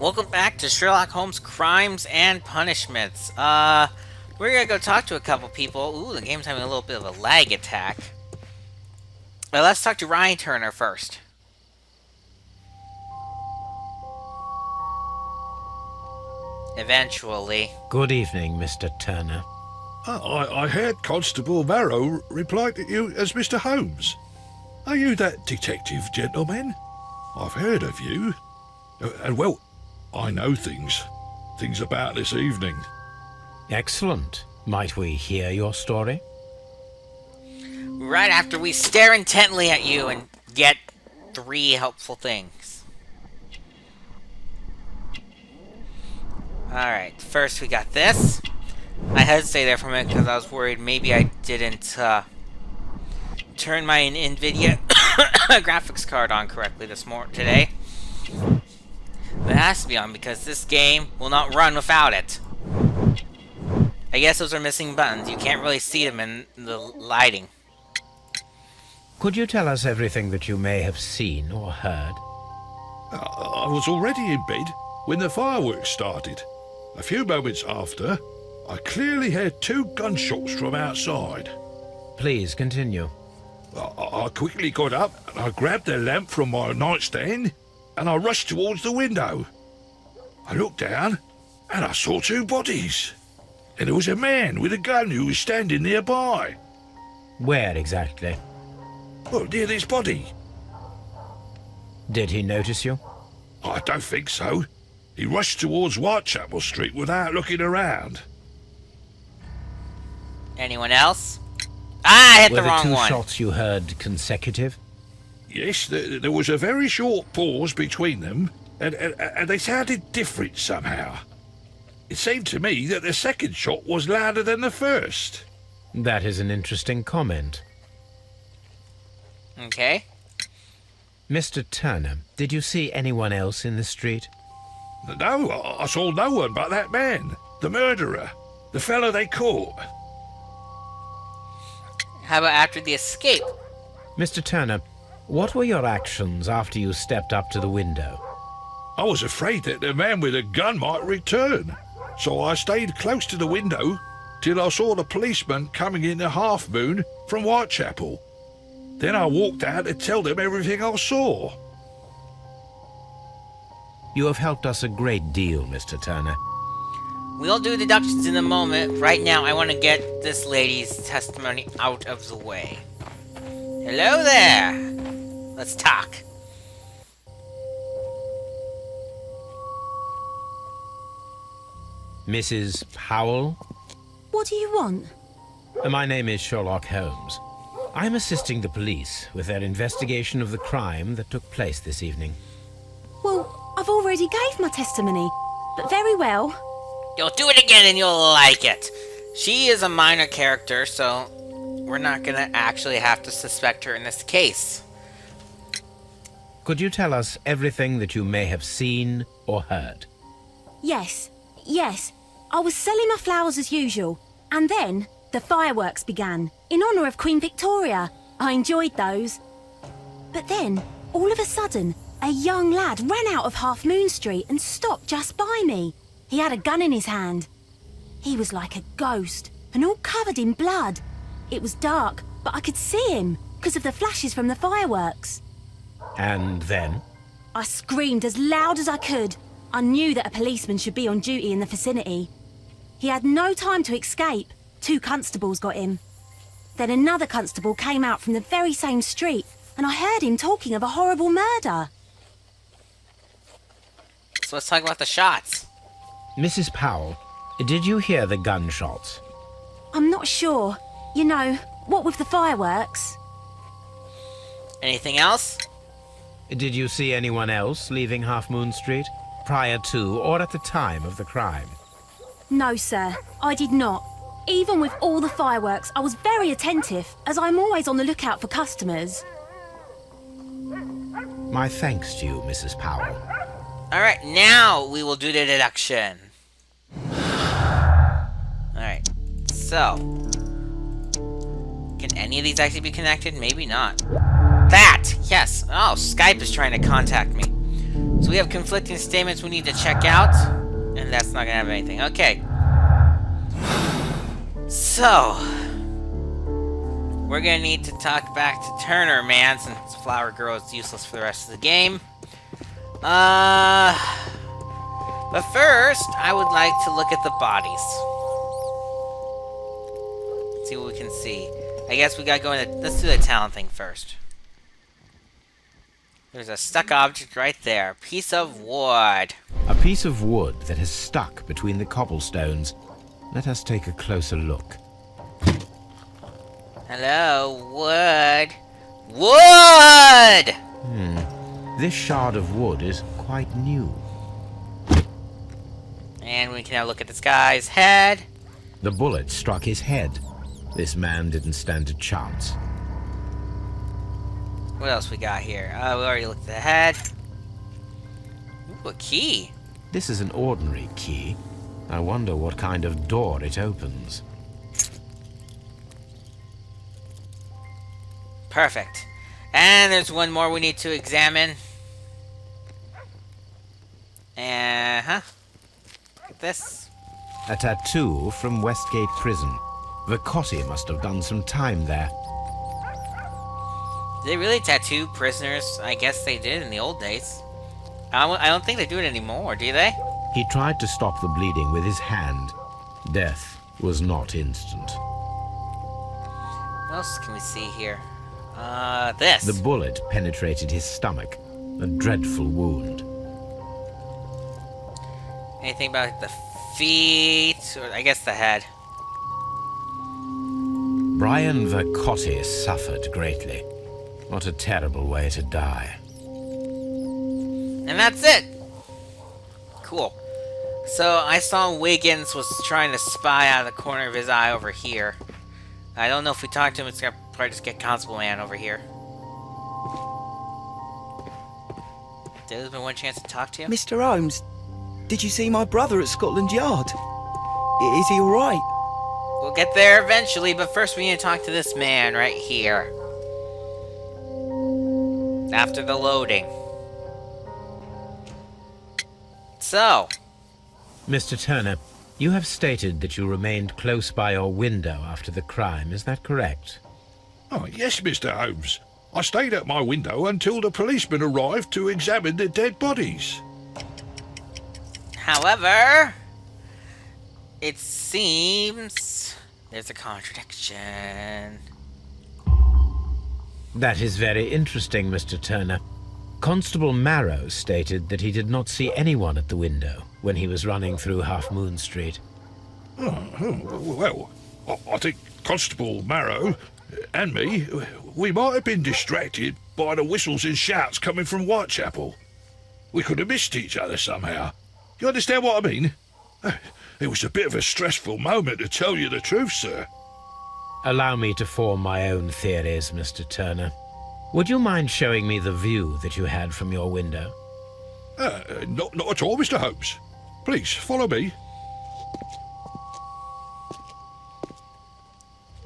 Welcome back to Sherlock Holmes Crimes and Punishments. We're gonna go talk to a couple people. Ooh, the game's having a little bit of a lag attack. Let's talk to Ryan Turner first. Eventually. Good evening, Mr. Turner. I heard Constable Barrow reply to you as Mr. Holmes. Are you that detective gentleman? I've heard of you. And well, I know things about this evening. Excellent. Might we hear your story? Right after we stare intently at you and get 3 helpful things. Alright, first we got this. I had to stay there for a minute because I was worried maybe I didn't turn my NVIDIA graphics card on correctly today. But it has to be on because this game will not run without it. I guess those are missing buttons. You can't really see them in the lighting. Could you tell us everything that you may have seen or heard? I was already in bed when the fireworks started. A few moments after, I clearly heard 2 gunshots from outside. Please continue. I quickly got up and I grabbed the lamp from my nightstand and I rushed towards the window. I looked down and I saw 2 bodies. And there was a man with a gun who was standing nearby. Where exactly? Well, near this body. Did he notice you? I don't think so. He rushed towards Whitechapel Street without looking around. Anyone else? Ah, I hit the wrong Were the 2 one. shots you heard consecutive? Yes, there was a very short pause between them, and they sounded different somehow. It seemed to me that the second shot was louder than the first. That is an interesting comment. Okay. Mr. Turner, did you see anyone else in the street? No, I saw no one but that man, the murderer, the fellow they caught. How about after the escape? Mr. Turner, what were your actions after you stepped up to the window? I was afraid that the man with a gun might return, so I stayed close to the window till I saw the policeman coming in the Half Moon from Whitechapel. Then I walked out to tell them everything I saw. You have helped us a great deal, Mr. Turner. We'll do deductions in a moment. Right now, I want to get this lady's testimony out of the way. Hello there! Let's talk. Mrs. Howell? What do you want? My name is Sherlock Holmes. I'm assisting the police with their investigation of the crime that took place this evening. Well, I've already gave my testimony, but very well. You'll do it again and you'll like it. She is a minor character, so we're not gonna actually have to suspect her in this case. Could you tell us everything that you may have seen or heard? Yes. I was selling my flowers as usual, and then the fireworks began, in honour of Queen Victoria. I enjoyed those. But then, all of a sudden, a young lad ran out of Half Moon Street and stopped just by me. He had a gun in his hand. He was like a ghost, and all covered in blood. It was dark, but I could see him, because of the flashes from the fireworks. And then? I screamed as loud as I could. I knew that a policeman should be on duty in the vicinity. He had no time to escape. 2 constables got him. Then another constable came out from the very same street, and I heard him talking of a horrible murder. So let's talk about the shots. Mrs. Powell, did you hear the gunshots? I'm not sure. You know, what with the fireworks? Anything else? Did you see anyone else leaving Half Moon Street prior to or at the time of the crime? No, sir, I did not. Even with all the fireworks, I was very attentive, as I'm always on the lookout for customers. My thanks to you, Mrs. Powell. Alright, now we will do the deduction. Alright, so. Can any of these actually be connected? Maybe not. That! Yes! Oh, Skype is trying to contact me. So we have conflicting statements we need to check out, and that's not gonna have anything. Okay. So, we're gonna need to talk back to Turner, man, since Flower Girl is useless for the rest of the game. But first, I would like to look at the bodies. Let's see what we can see. I guess we gotta go into... Let's do the talent thing first. There's a stuck object right there. Piece of wood. A piece of wood that has stuck between the cobblestones. Let us take a closer look. Hello, wood. Wood! This shard of wood is quite new. And we can now look at this guy's head. The bullet struck his head. This man didn't stand a chance. What else we got here? We already looked at the head. Ooh, a key. This is an ordinary key. I wonder what kind of door it opens. Perfect. And there's one more we need to examine. Look at this. A tattoo from Westgate Prison. Vicotti must have done some time there. Do they really tattoo prisoners? I guess they did in the old days. I don't think they do it anymore, do they? He tried to stop the bleeding with his hand. Death was not instant. What else can we see here? This. The bullet penetrated his stomach. A dreadful wound. Anything about the feet? Or I guess the head. Brian Vicotti suffered greatly. What a terrible way to die. And that's it! Cool. So, I saw Wiggins was trying to spy out of the corner of his eye over here. I don't know if we talk to him, it's gonna probably just get Constable Man over here. There's been one chance to talk to him? Mr. Holmes, did you see my brother at Scotland Yard? Is he alright? We'll get there eventually, but first we need to talk to this man right here. After the loading. So, Mr. Turner, you have stated that you remained close by your window after the crime. Is that correct? Oh, yes, Mr. Holmes. I stayed at my window until the policeman arrived to examine the dead bodies. however, it seems there's a contradiction. That is very interesting, Mr. Turner. Constable Marrow stated that he did not see anyone at the window when he was running through Half Moon Street. Well, I think Constable Marrow and me, we might have been distracted by the whistles and shouts coming from Whitechapel. We could have missed each other somehow. You understand what I mean? It was a bit of a stressful moment, to tell you the truth, sir. Allow me to form my own theories, Mr. Turner. Would you mind showing me the view that you had from your window? Not at all, Mr. Holmes. Please, follow me.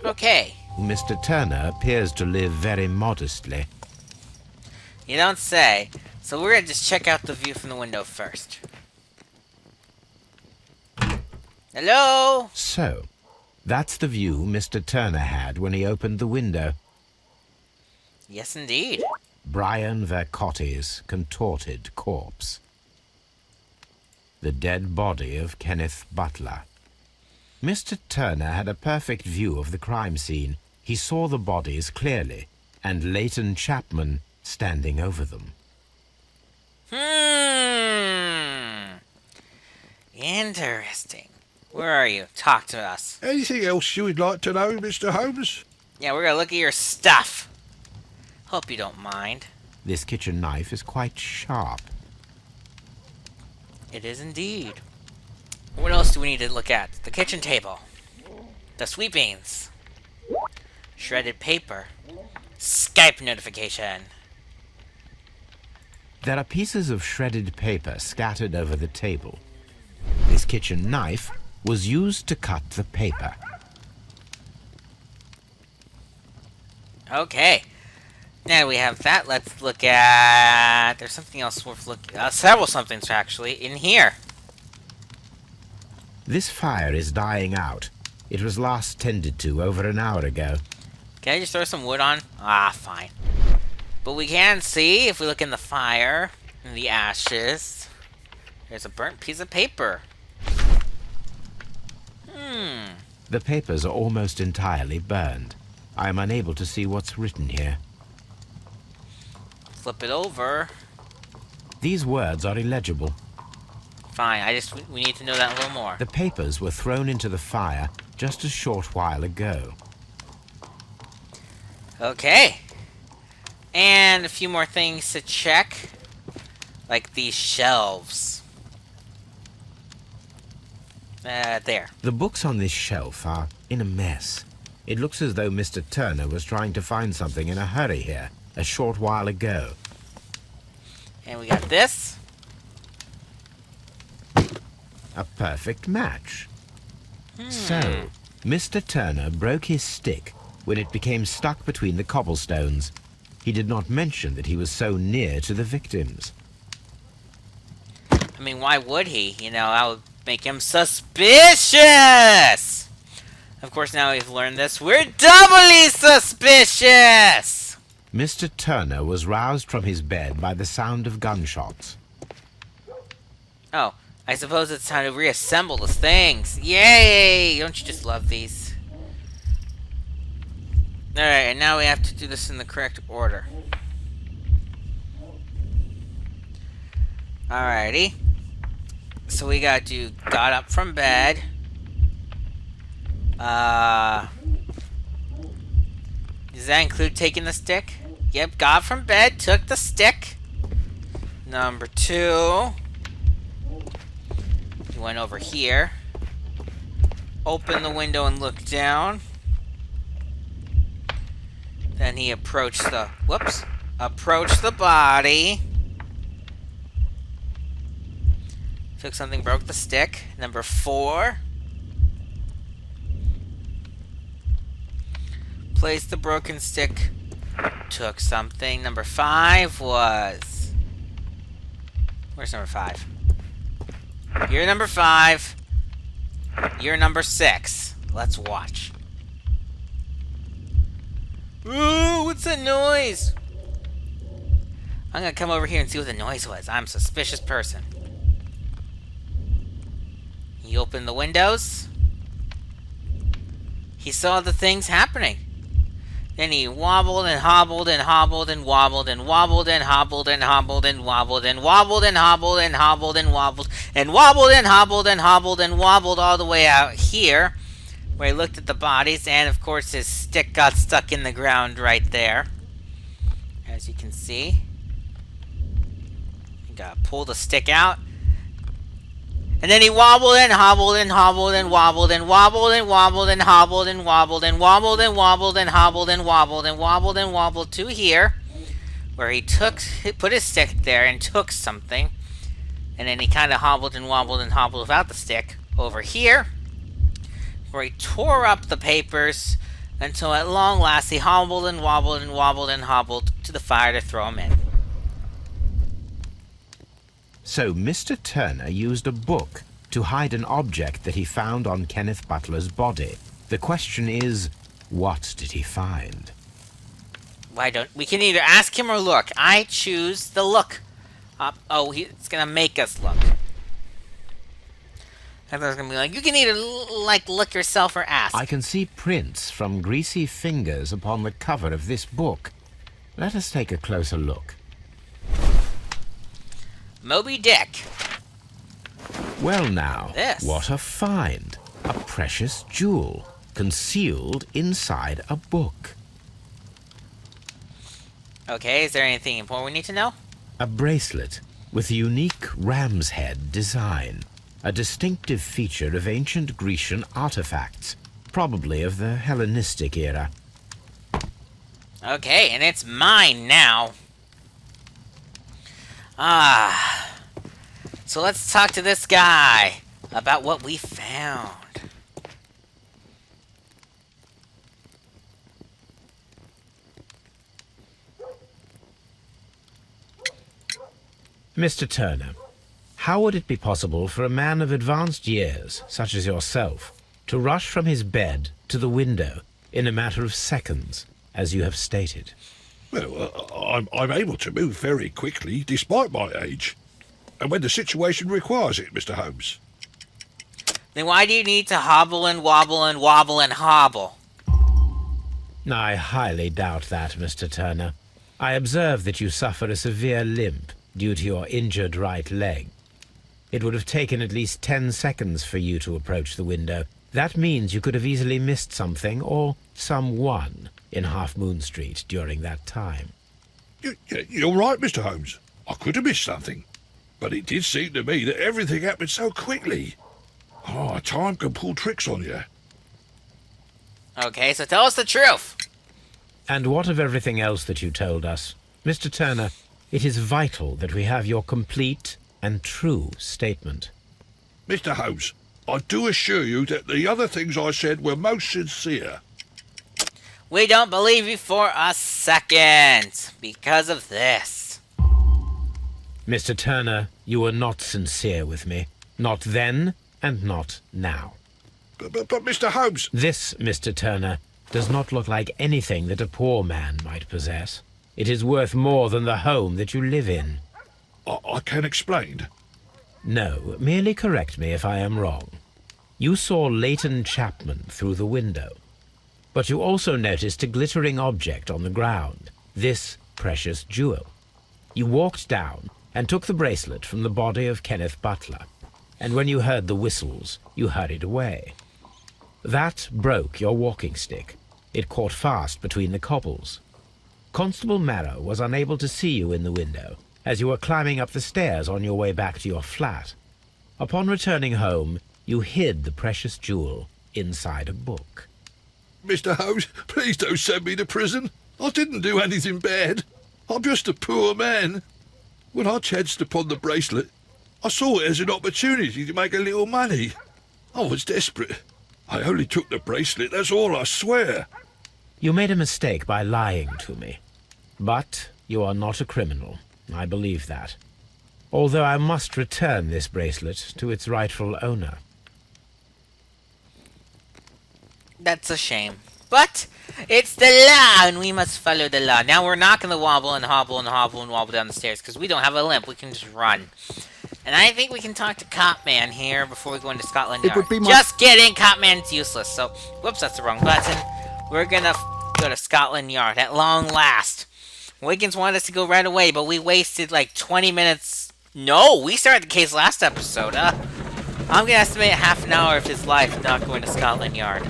Okay. Mr. Turner appears to live very modestly. You don't say. So we're gonna just check out the view from the window first. Hello? So, that's the view Mr. Turner had when he opened the window. Yes, indeed. Brian Vercotti's contorted corpse. The dead body of Kenneth Butler. Mr. Turner had a perfect view of the crime scene. He saw the bodies clearly, and Leighton Chapman standing over them. Interesting. Where are you? Talk to us. Anything else you would like to know, Mr. Holmes? Yeah, we're gonna look at your stuff. Hope you don't mind. This kitchen knife is quite sharp. It is indeed. What else do we need to look at? The kitchen table. The sweepings. Shredded paper. Skype notification. There are pieces of shredded paper scattered over the table. This kitchen knife was used to cut the paper. Okay. Now we have that. Let's look at... There's something else worth looking at. Several somethings, actually, in here. This fire is dying out. It was last tended to over an hour ago. Can I just throw some wood on? Ah, fine. But we can see, if we look in the fire, in the ashes, there's a burnt piece of paper. The papers are almost entirely burned. I am unable to see what's written here. Flip it over. These words are illegible. Fine, we need to know that a little more. The papers were thrown into the fire just a short while ago. Okay. And a few more things to check. Like these shelves. There. The books on this shelf are in a mess. It looks as though Mr. Turner was trying to find something in a hurry here a short while ago. And we got this. A perfect match. So, Mr. Turner broke his stick when it became stuck between the cobblestones. He did not mention that he was so near to the victims. I mean, why would he? You know, that would make him suspicious! Of course, now we've learned this, we're doubly suspicious! Mr. Turner was roused from his bed by the sound of gunshots. Oh, I suppose it's time to reassemble the things. Yay! Don't you just love these? Alright, and now we have to do this in the correct order. Alrighty. So we got to got up from bed. Does that include taking the stick? Yep, got up from bed, took the stick. Number 2. He went over here. Opened the window and looked down. Then he approached the... Whoops. Approached the body. Took something, broke the stick. Number 4. Placed the broken stick. Took something. Number 5 was... Where's number 5? You're number 5. You're number 6. Let's watch. Ooh, what's that noise? I'm gonna come over here and see what the noise was. I'm a suspicious person. He opened the windows. He saw the things happening. Then he wobbled and hobbled and hobbled and wobbled and wobbled and hobbled and hobbled and wobbled and wobbled and hobbled and hobbled and wobbled and wobbled and hobbled and hobbled and wobbled all the way out here, where he looked at the bodies, and of course his stick got stuck in the ground right there. As you can see. You gotta pull the stick out. And then he wobbled and hobbled and hobbled and wobbled and wobbled and wobbled and hobbled and wobbled and wobbled and wobbled and hobbled and wobbled and wobbled and wobbled to here, where he put his stick there and took something. And then he kind of hobbled and wobbled without the stick over here, where he tore up the papers until at long last he hobbled and wobbled and wobbled and hobbled to the fire to throw him in. So Mr. Turner used a book to hide an object that he found on Kenneth Butler's body. The question is, what did he find? Why don't we can either ask him or look. I choose the look. It's gonna make us look. I thought it was gonna be like, you can either look yourself or ask. I can see prints from greasy fingers upon the cover of this book. Let us take a closer look. Moby Dick. Well now, This. what a find. A precious jewel concealed inside a book. Okay, is there anything important we need to know? A bracelet with a unique ram's head design. A distinctive feature of ancient Grecian artifacts, probably of the Hellenistic era. Okay, and it's mine now. So let's talk to this guy about what we found. Mr. Turner, how would it be possible for a man of advanced years, such as yourself, to rush from his bed to the window in a matter of seconds, as you have stated? Well, I'm able to move very quickly, despite my age. And when the situation requires it, Mr. Holmes. Then why do you need to hobble and wobble and wobble and hobble? I highly doubt that, Mr. Turner. I observe that you suffer a severe limp due to your injured right leg. It would have taken at least 10 seconds for you to approach the window. That means you could have easily missed something or someone in Half Moon Street during that time. You're right, Mr. Holmes. I could have missed something. But it did seem to me that everything happened so quickly. Oh, time can pull tricks on you. Okay, so tell us the truth. And what of everything else that you told us? Mr. Turner, it is vital that we have your complete and true statement. Mr. Holmes, I do assure you that the other things I said were most sincere. We don't believe you for a second because of this. Mr. Turner, you were not sincere with me. Not then and not now. But Mr. Holmes... This, Mr. Turner, does not look like anything that a poor man might possess. It is worth more than the home that you live in. I can explain. No, merely correct me if I am wrong. You saw Leighton Chapman through the window, but you also noticed a glittering object on the ground, this precious jewel. You walked down and took the bracelet from the body of Kenneth Butler, and when you heard the whistles, you hurried away. That broke your walking stick. It caught fast between the cobbles. Constable Marrow was unable to see you in the window as you were climbing up the stairs on your way back to your flat. Upon returning home, you hid the precious jewel inside a book. Mr. Holmes, please don't send me to prison. I didn't do anything bad. I'm just a poor man. When I chanced upon the bracelet, I saw it as an opportunity to make a little money. I was desperate. I only took the bracelet, that's all, I swear. You made a mistake by lying to me. But you are not a criminal. I believe that. Although I must return this bracelet to its rightful owner. That's a shame. But it's the law, and we must follow the law. Now we're not going to wobble and hobble and hobble and wobble down the stairs, because we don't have a limp. We can just run. And I think we can talk to Copman here before we go into Scotland Yard. Just kidding, Copman's useless. So, whoops, that's the wrong button. We're going to go to Scotland Yard at long last. Wiggins wanted us to go right away, but we wasted like 20 minutes. No, we started the case last episode. I'm going to estimate half an hour of his life not going to Scotland Yard.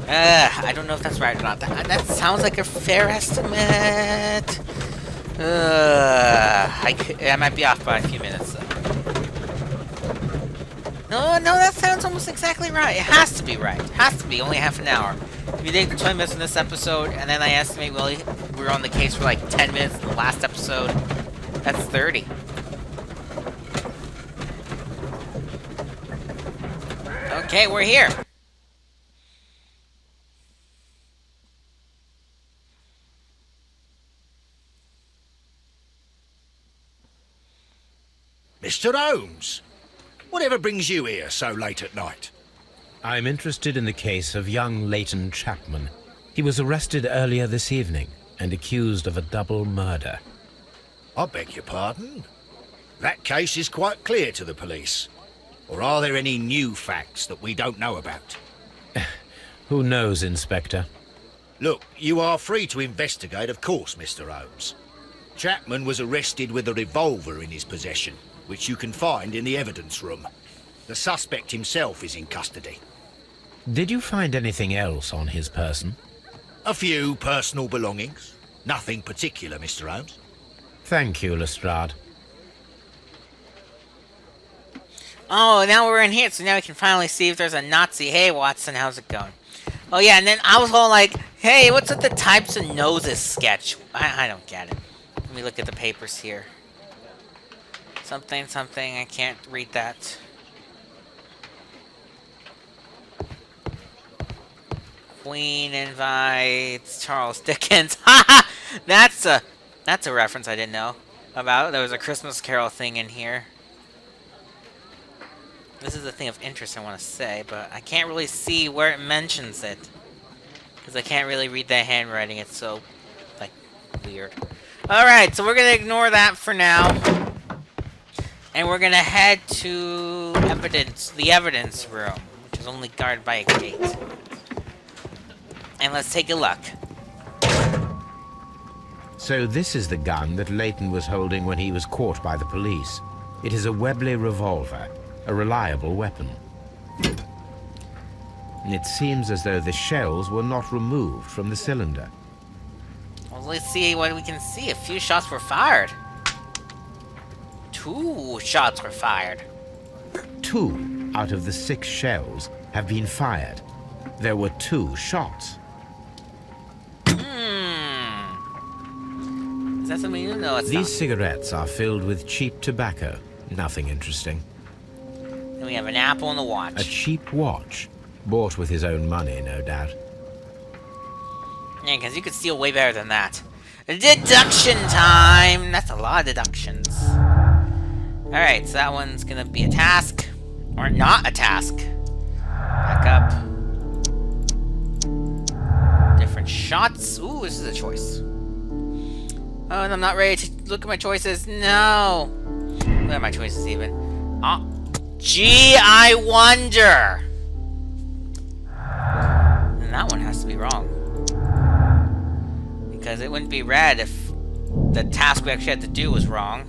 I don't know if that's right or not. That sounds like a fair estimate. I might be off by a few minutes, though. No, that sounds almost exactly right. It has to be right. It has to be only half an hour. If you take the 20 minutes in this episode, and then I estimate we were on the case for like 10 minutes in the last episode, that's 30. Okay, we're here. Mr. Holmes, whatever brings you here so late at night? I'm interested in the case of young Leighton Chapman. He was arrested earlier this evening and accused of a double murder. I beg your pardon? That case is quite clear to the police. Or are there any new facts that we don't know about? Who knows, Inspector? Look, you are free to investigate, of course, Mr. Holmes. Chapman was arrested with a revolver in his possession, which you can find in the evidence room. The suspect himself is in custody. Did you find anything else on his person? A few personal belongings. Nothing particular, Mr. Holmes. Thank you, Lestrade. Oh, now we're in here, so now we can finally see if there's a Nazi. Hey, Watson, how's it going? Oh, yeah, and then I was all like, hey, what's with the types of noses sketch? I don't get it. Let me look at the papers here. Something, I can't read that. Queen invites Charles Dickens. Haha! That's a That's a reference I didn't know about. There was a Christmas Carol thing in here. This is a thing of interest I want to say, but I can't really see where it mentions it. Because I can't really read that handwriting. It's so, like, weird. Alright, so we're going to ignore that for now. And we're going to head to the evidence room, which is only guarded by a gate. And let's take a look. So this is the gun that Leighton was holding when he was caught by the police. It is a Webley revolver, a reliable weapon. It seems as though the shells were not removed from the cylinder. Well, let's see what we can see. A few shots were fired. 2 shots were fired. 2 out of the 6 shells have been fired. There were 2 shots. Is that something you know? It's These not. cigarettes are filled with cheap tobacco. Nothing interesting. And we have an apple and a watch. A cheap watch. Bought with his own money, no doubt. Yeah, because you could steal way better than that. Deduction time! That's a lot of deductions. Alright, so that one's gonna be a task. Or not a task. Back up. Different shots. Ooh, this is a choice. Oh, and I'm not ready to look at my choices. No! What are my choices even? Oh. Gee, I wonder! And that one has to be wrong. Because it wouldn't be red if the task we actually had to do was wrong.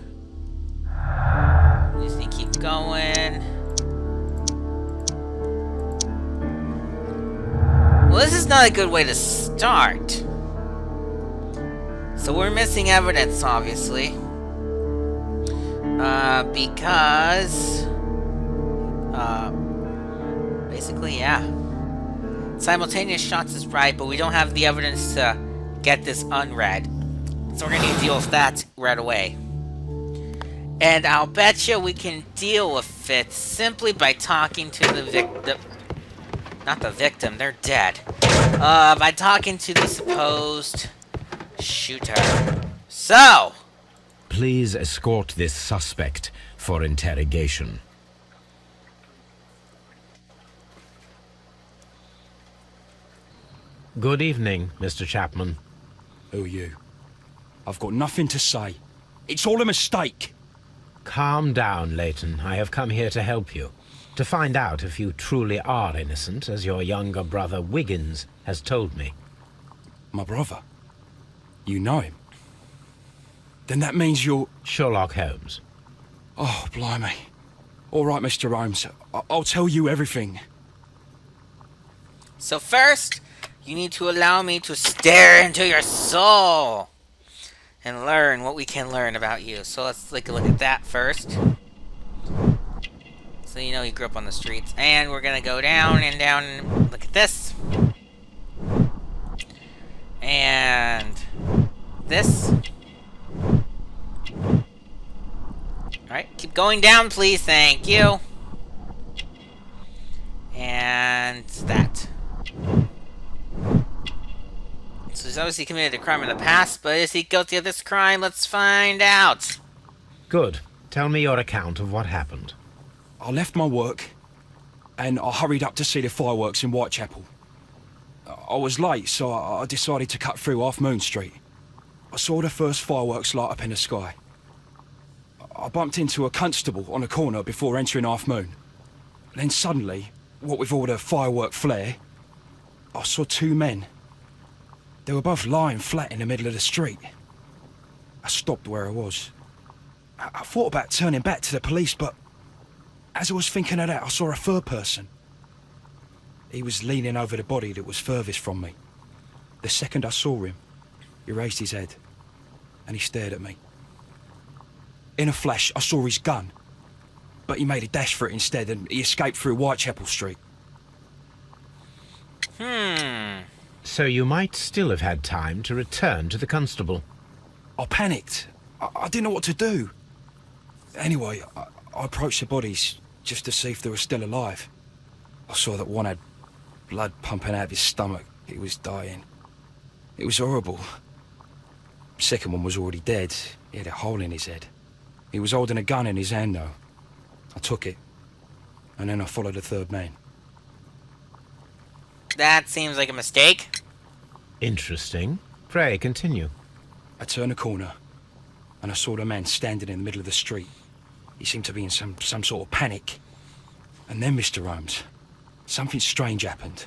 We just need to keep going. Well, this is not a good way to start. So we're missing evidence, obviously. Because... basically, yeah. Simultaneous shots is right, but we don't have the evidence to get this unread. So we're gonna need to deal with that right away. And I'll bet you we can deal with it simply by talking to the victim. Not the victim, they're dead. By talking to the supposed shooter. So! Please escort this suspect for interrogation. Good evening, Mr. Chapman. Who are you? I've got nothing to say. It's all a mistake. Calm down, Leighton. I have come here to help you. To find out if you truly are innocent, as your younger brother Wiggins has told me. My brother? You know him? Then that means you're... Sherlock Holmes. Oh, blimey. All right, Mr. Holmes. I'll tell you everything. So first, you need to allow me to stare into your soul and learn what we can learn about you. So let's take a look at that first. So you know he grew up on the streets. And we're gonna go down and look at this. And this. Alright, keep going down, please. Thank you. And that. So he's obviously committed a crime in the past, but is he guilty of this crime? Let's find out. Good. Tell me your account of what happened. I left my work, and I hurried up to see the fireworks in Whitechapel. I was late, so I decided to cut through Half Moon Street. I saw the first fireworks light up in the sky. I bumped into a constable on a corner before entering Half Moon. Then suddenly, what with all the firework flare, I saw 2 men. They were both lying flat in the middle of the street. I stopped where I was. I thought about turning back to the police, but as I was thinking of that, I saw a third person. He was leaning over the body that was furthest from me. The second I saw him, he raised his head, and he stared at me. In a flash, I saw his gun, but he made a dash for it instead, and he escaped through Whitechapel Street. So you might still have had time to return to the constable. I panicked. I didn't know what to do. Anyway, I approached the bodies just to see if they were still alive. I saw that one had blood pumping out of his stomach. He was dying. It was horrible. second one was already dead. He had a hole in his head. He was holding a gun in his hand, though. I took it, and then I followed the third man. That seems like a mistake. Interesting. Pray, continue. I turned a corner, and I saw the man standing in the middle of the street. He seemed to be in some sort of panic. And then, Mr. Holmes, something strange happened.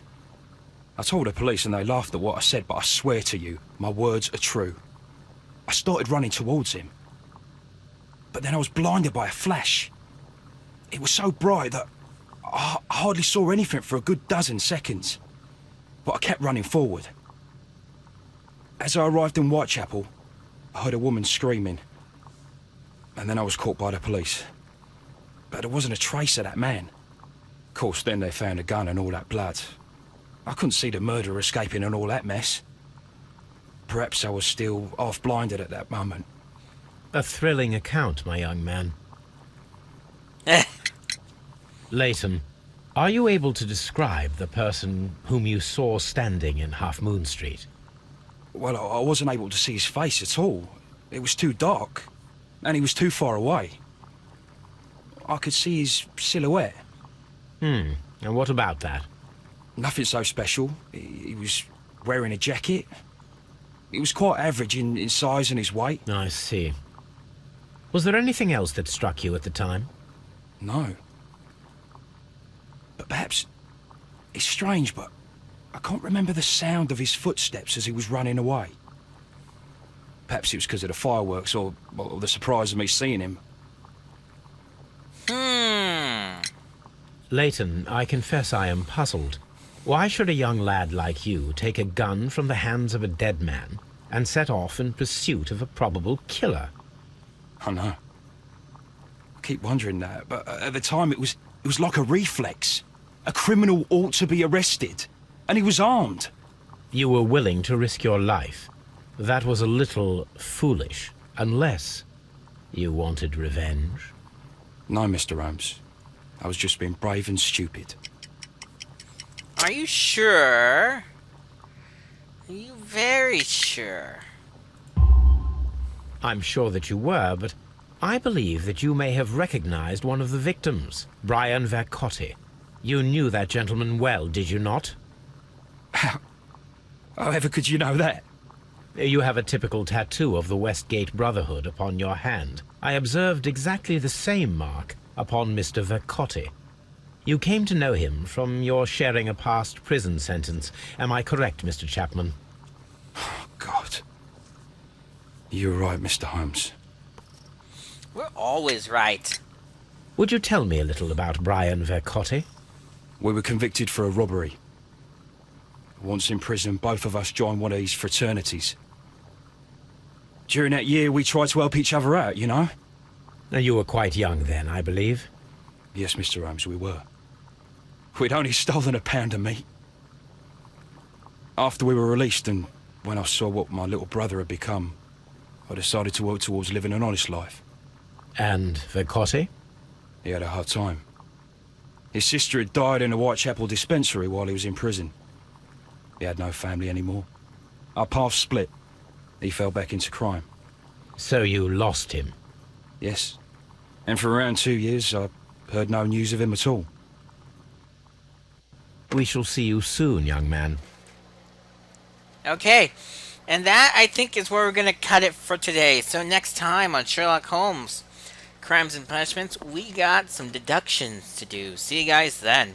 I told the police and they laughed at what I said, but I swear to you, my words are true. I started running towards him. But then I was blinded by a flash. It was so bright that I hardly saw anything for a good dozen seconds. But I kept running forward. As I arrived in Whitechapel, I heard a woman screaming. And then I was caught by the police. But there wasn't a trace of that man. Of course, then they found a gun and all that blood. I couldn't see the murderer escaping and all that mess. Perhaps I was still half-blinded at that moment. A thrilling account, my young man. Leighton, are you able to describe the person whom you saw standing in Half Moon Street? Well, I wasn't able to see his face at all. It was too dark, and he was too far away. I could see his silhouette. And what about that? Nothing so special. He was wearing a jacket. He was quite average in size and his weight. I see. Was there anything else that struck you at the time? No. But perhaps... It's strange, but I can't remember the sound of his footsteps as he was running away. Perhaps it was because of the fireworks or the surprise of me seeing him. Leighton, I confess I am puzzled. Why should a young lad like you take a gun from the hands of a dead man and set off in pursuit of a probable killer? I know. I keep wondering that, but at the time it was like a reflex. A criminal ought to be arrested, and he was armed. You were willing to risk your life. That was a little foolish, unless you wanted revenge. No, Mr. Holmes. I was just being brave and stupid. Are you sure? Are you very sure? I'm sure that you were, but I believe that you may have recognized one of the victims, Brian Vercotti. You knew that gentleman well, did you not? However could you know that? You have a typical tattoo of the Westgate Brotherhood upon your hand. I observed exactly the same mark upon Mr. Vercotti. You came to know him from your sharing a past prison sentence. Am I correct, Mr. Chapman? Oh, God. You're right, Mr. Holmes. We're always right. Would you tell me a little about Brian Vercotti? We were convicted for a robbery. Once in prison, both of us joined one of these fraternities. During that year, we tried to help each other out, you know? Now, you were quite young then, I believe. Yes, Mr. Holmes, we were. We'd only stolen a pound of meat. After we were released, and when I saw what my little brother had become, I decided to work towards living an honest life. And Vercotti? He had a hard time. His sister had died in a Whitechapel dispensary while he was in prison. He had no family anymore. Our paths split. He fell back into crime. So you lost him? Yes. And for around 2 years, I heard no news of him at all. We shall see you soon, young man. Okay. And that, I think, is where we're going to cut it for today. So next time on Sherlock Holmes, Crimes and Punishments, we got some deductions to do. See you guys then.